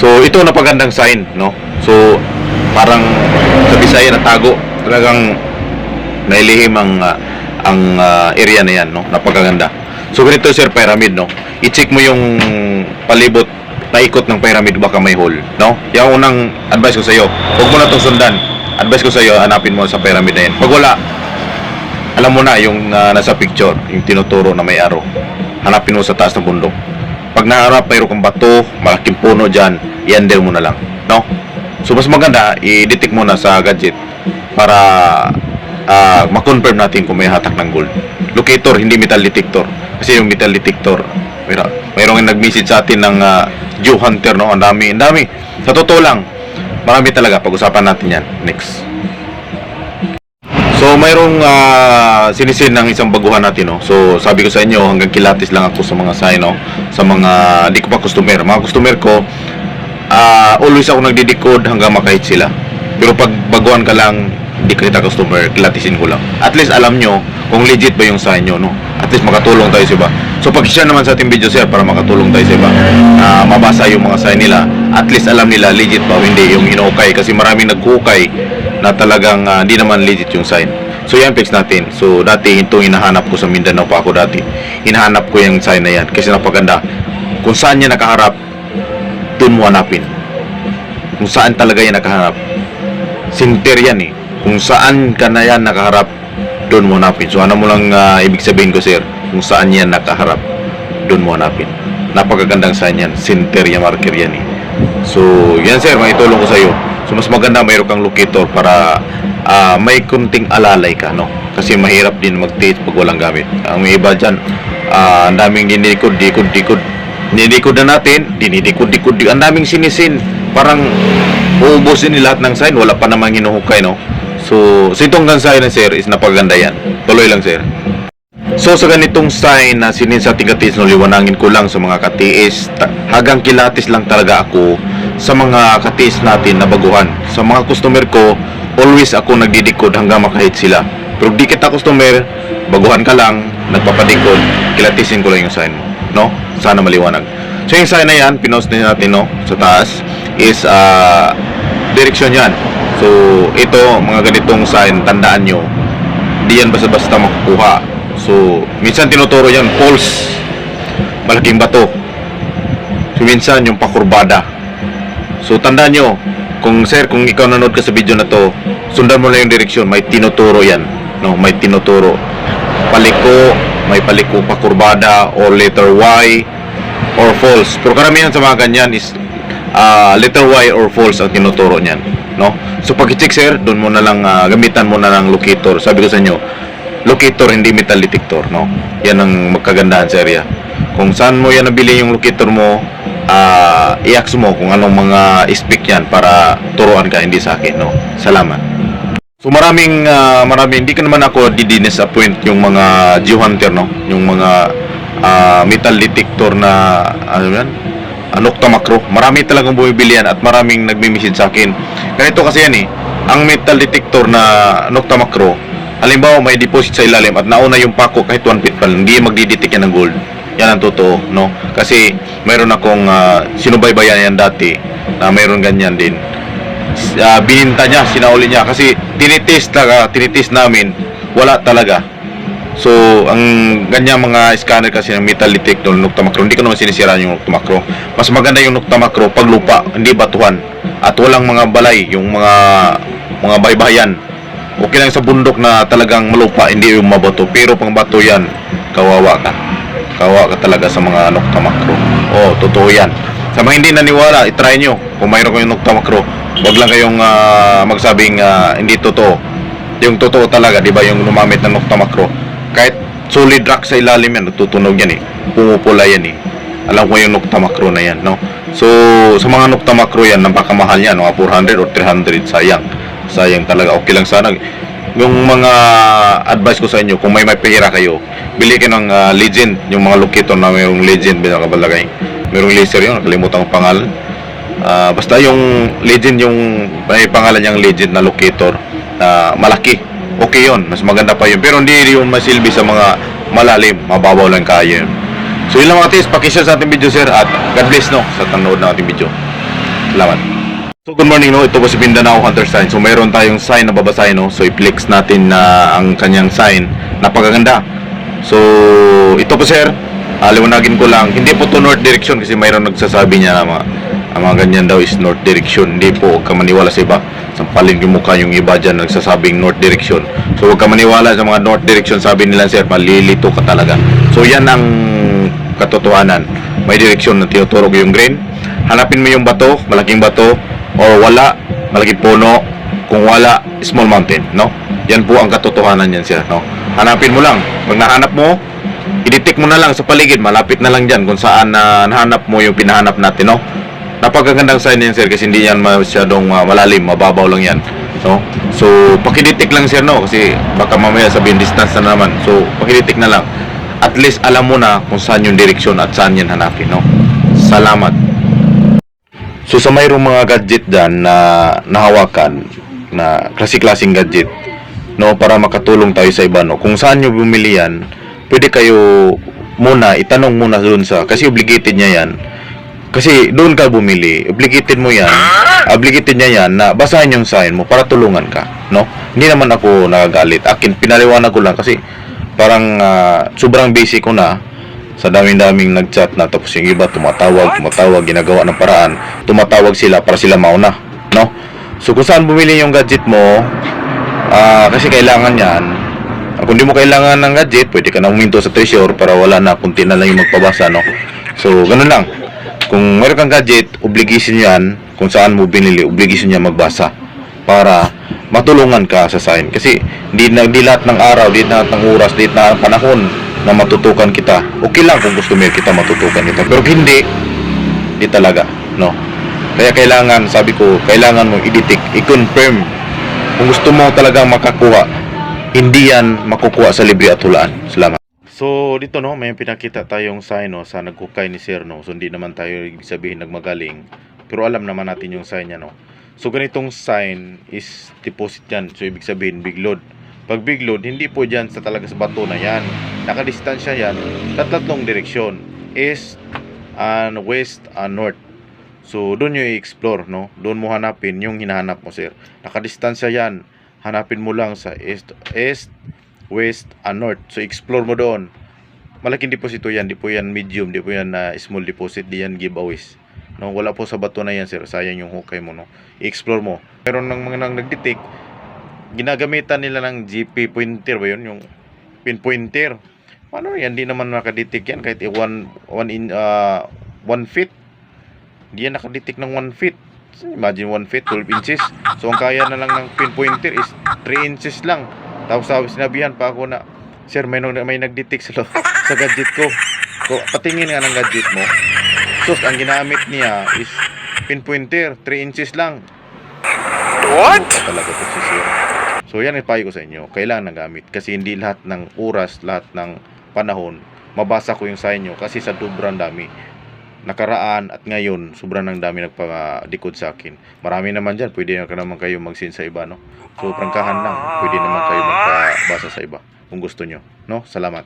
So ito napagandang sign, no? So parang sa Bisaya na tago, talagang nailihim ang area na yan, no? Napakaganda. So ganito sir, pyramid, no? I-check mo yung palibot na ikot ng pyramid, baka may hole, no? Yung unang advice ko sa iyo, huwag mo na itong sundan. Advice ko sa iyo, hanapin mo sa pyramid na yan. Pag wala, alam mo na yung nasa picture, yung tinuturo na may arrow. Hanapin mo sa taas ng bundok. Pag naharap, mayroon kang bato, malaking puno dyan, i-under mo na lang, no? So mas maganda, i-detect mo na sa gadget para ma-confirm natin kung may hatak ng gold. Locator, hindi metal detector. Kasi yung metal detector, mayroong nag-message sa atin ng Jew Hunter, no? Ang dami. Sa totoo lang, marami talaga. Pag-usapan natin yan next. So mayroong sinisin ng isang baguhan natin, no? So sabi ko sa inyo, hanggang kilatis lang ako sa mga sign, no? Sa mga di ko pa customer. Mga customer ko, always ako nagdidikod hanggang makahit sila. Pero pag baguhan ka lang, di kita customer, kilatisin ko lang. At least alam nyo kung legit ba yung sign nyo, no? At least makatulong tayo sa iba. So pag-share naman sa ating video sir, para makatulong tayo sa iba, mabasa yung mga sign nila. At least alam nila legit ba o hindi yung hinukay. Kasi maraming nagkukay na talagang hindi naman legit yung sign. So yan, fix natin. So dati itong hinahanap ko sa Mindanao pa ako dati. Hinahanap ko yung sign na yan kasi napaganda. Kung saan niya nakaharap, doon mo hanapin. Kung saan talaga yan nakaharap. Sinter yan eh. Kung saan ka na yan nakaharap, doon mo hanapin. So ano mo lang ibig sabihin ko sir, kung saan yan nakaharap, doon mo hanapin. Napakagandang sign yan. Sinter yan, marker yan eh. So yan sir, maitulong ko sa iyo. So mas maganda mayroon kang locator para may kunting alalay ka, no? Kasi mahirap din mag-date pag walang gamit. Ang may iba dyan, ang daming dinikod na natin, dinidikod. Ang daming sinisin. Parang uubusin ni lahat ng sign, wala pa namang hinuhukay, no? So itong sign na sir is napaganda yan. Tuloy lang sir. So sa ganitong sign na sinin sa tigatis, no, liwanangin ko lang sa mga katiis, hanggang kilatis lang talaga ako sa mga katiis natin na baguhan. Sa mga customer ko, always ako nagdidikod hanggang makahit sila. Pero di kita customer, baguhan ka lang, nagpapadikod, kilatisin ko lang yung sign mo, no? Sana maliwanag. So yung sign na yan, pinost na natin, no, sa taas is direksyon yan. So ito, mga ganitong sign, tandaan nyo, di yan basta-basta makukuha. So minsan tinuturo yan, false, malaking bato. So minsan yung pakurbada. So tandaan nyo, kung sir, kung ikaw nanood ka sa video na to, sundan mo lang yung direksyon, may tinuturo yan, no? May tinuturo, paliko, may paliko, pakurbada, or letter Y, or false. Pero karamihan sa mga ganyan is letter Y or false ang tinuturo niyan, no? So pag i-check sir, doon mo na lang gamitan mo na ng locator. Sabi ko sa inyo, locator, hindi metal detector, no? Yan ang magkagandahan sa area. Kung saan mo yan nabili yung locator mo, i-ask mo kung anong mga spec yan para turuan ka, hindi sa akin, no? Salamat. So maraming hindi ka naman ako di-disappoint yung mga Jew Hunter, no? Yung mga metal detector na ano yan? Nokta Makro. Marami talagang bumibili yan at maraming nagme-message sa akin. Ganito kasi yan eh. Ang metal detector na Nokta Makro, halimbawa may deposit sa ilalim at nauna yung pako kahit 1 feet pa lang, hindi magdidetect yan ng gold. Yan ang totoo, no? Kasi mayroon akong sinubaybayan yan dati na mayroon ganyan din. Bininta niya, sinauli niya kasi tinitest namin, wala talaga. So ang ganyan mga scanner kasi ng metal detector, Nokta Makro, hindi ko naman sinisiraan yung Nokta Makro. Mas maganda yung Nokta Makro pag lupa, hindi batuhan at walang mga balay, yung mga baybayan. Okay lang sa bundok na talagang malupa, hindi yung mabato. Pero pang bato yan, kawawa ka talaga sa mga Nokta Makro. Oh, totoo yan. Sa mga hindi naniwala, itry nyo. Kung mayroon kayong Nokta Makro, wag lang kayong magsabing hindi totoo. Yung totoo talaga, di ba, yung lumamit ng Nokta Makro, kahit solid rock sa ilalim yan, natutunog yan eh, pumupula yan eh. Alam ko yung Nokta Makro na yan, no? So sa mga Nokta Makro yan, napakamahal yan, mga 400 or 300, sayang talaga. Okay lang sana yung mga advice ko sa inyo, kung may pera kayo, bili kayo ng legend, yung mga locator na mayroong legend, binakabalagay, mayroong laser yun, nakalimutan ko pangalan. Basta yung legend, yung may pangalan niyang legend na locator na malaki, okay yun, mas maganda pa yun, pero hindi yun masilbi sa mga malalim, mababaw lang kaya yun. So yun lang mga tis, pakishare sa ating video sir, at God bless, no, sa tanood ng ating video. Salamat. So good morning, no. Ito po si Mindanao Hunter Sign. So mayroon tayong sign na babasahin, no. So i-flex natin na ang kanyang sign. Napakaganda. So ito po sir, liwanagin ko lang. Hindi po to north direction kasi mayroon nagsasabi niya na ang mga ganyan daw is north direction. Hindi po, huwag ka maniwala sa iba. Sampalin yung mukha yung iba dyan nagsasabing north direction. So huwag ka maniwala sa mga north direction. Sabi nila sir, malilito ka talaga. So yan ang katotohanan. May direksyon na tinuturog yung green. Hanapin mo yung bato, malaking bato, or wala, malaking puno. Kung wala, small mountain, no? Yan po ang katotohanan yan sir, no? Hanapin mo lang. Pag nahanap mo, i-detect mo na lang sa paligid, malapit na lang dyan kung saan nahanap mo yung pinahanap natin, no? Napakagandang sign yan sir kasi hindi yan masyadong malalim, mababaw lang yan, no? So, pakidetect lang sir, no? Kasi baka mamaya sabihin distance na naman. So, pakidetect na lang. At least alam mo na kung saan yung direksyon at saan yan hanapin, no? Salamat. So sa mayroong mga gadget dyan na nahawakan, na klase-klaseng gadget, no, para makatulong tayo sa iba, no, kung saan nyo bumili yan, pwede kayo muna, itanong muna doon sa, kasi obligated niya yan, kasi doon ka bumili, obligated niya yan na basahin yung sign mo para tulungan ka, no. Hindi naman ako nagagalit, akin pinaliwanag ko lang kasi parang sobrang basic ko na. Sa daming-daming nag-chat na, tapos yung iba tumatawag, ginagawa ng paraan, tumatawag sila para sila mauna, no? So kung saan bumili yung gadget mo, kasi kailangan yan. Kung di mo kailangan ng gadget, pwede ka na huminto sa treasure para wala na, kunti na lang yung magpabasa, no? So ganun lang. Kung meron kang gadget, obligation yan, kung saan mo binili, obligation niya magbasa para matulungan ka sa sign. Kasi di lahat ng araw, di lahat ng oras, di lahat ng panahon na matutukan kita. Okay lang kung gusto mo kita matutukan kita. Pero hindi talaga, no? Kaya kailangan, sabi ko, kailangan mo i-detect, i-confirm. Kung gusto mo talagang makakuha, hindi yan makukuha sa libre at hulaan. Salamat. So, dito, no, may pinakita tayong sign, no, sa nagkukay ni Sir, no. So, hindi naman tayo ibig sabihin nagmagaling. Pero alam naman natin yung sign niya, no. So, ganitong sign is deposit yan. So, ibig sabihin, big load. Pag big load, hindi po dyan sa talaga sa bato na yan. Nakadistansya yan sa tatlong direksyon. East and west and north. So, doon nyo i-explore, no? Doon mo hanapin yung hinahanap mo, sir. Nakadistansya yan. Hanapin mo lang sa east, west and north. So, explore mo doon. Malaking deposito yan. Di po yan medium. Di po yan small deposit. Di yan giveaways. No? Wala po sa bato na yan, sir. Sayang yung hukay mo, no? I-explore mo. Meron ng mga nag-detect, ginagamitan nila ng GP pointer ba yun? Yung pinpointer. Ano yan? Di naman nakadetect yan kahit 1 feet. Di yan nakadetect ng 1 feet. Imagine 1 feet, 12 inches. So ang kaya na lang ng pinpointer is 3 inches lang. Tapos sinabihan pa ako na, sir, may nagdetect sa gadget ko. So patingin nga ng gadget mo. So ang ginamit niya is pinpointer, 3 inches lang. What? Talaga po si sir. So yan ang payo ko sa inyo, kailangan nagamit kasi hindi lahat ng oras, lahat ng panahon mabasa ko yung sign nyo kasi sa sobrang dami. Nakaraan at ngayon, sobrang ng dami nagpa-decode sa akin. Marami naman dyan, pwede naman kayo mag-send sa iba, no? So prangkahan lang, pwede naman kayo magpabasa sa iba kung gusto nyo, no? Salamat.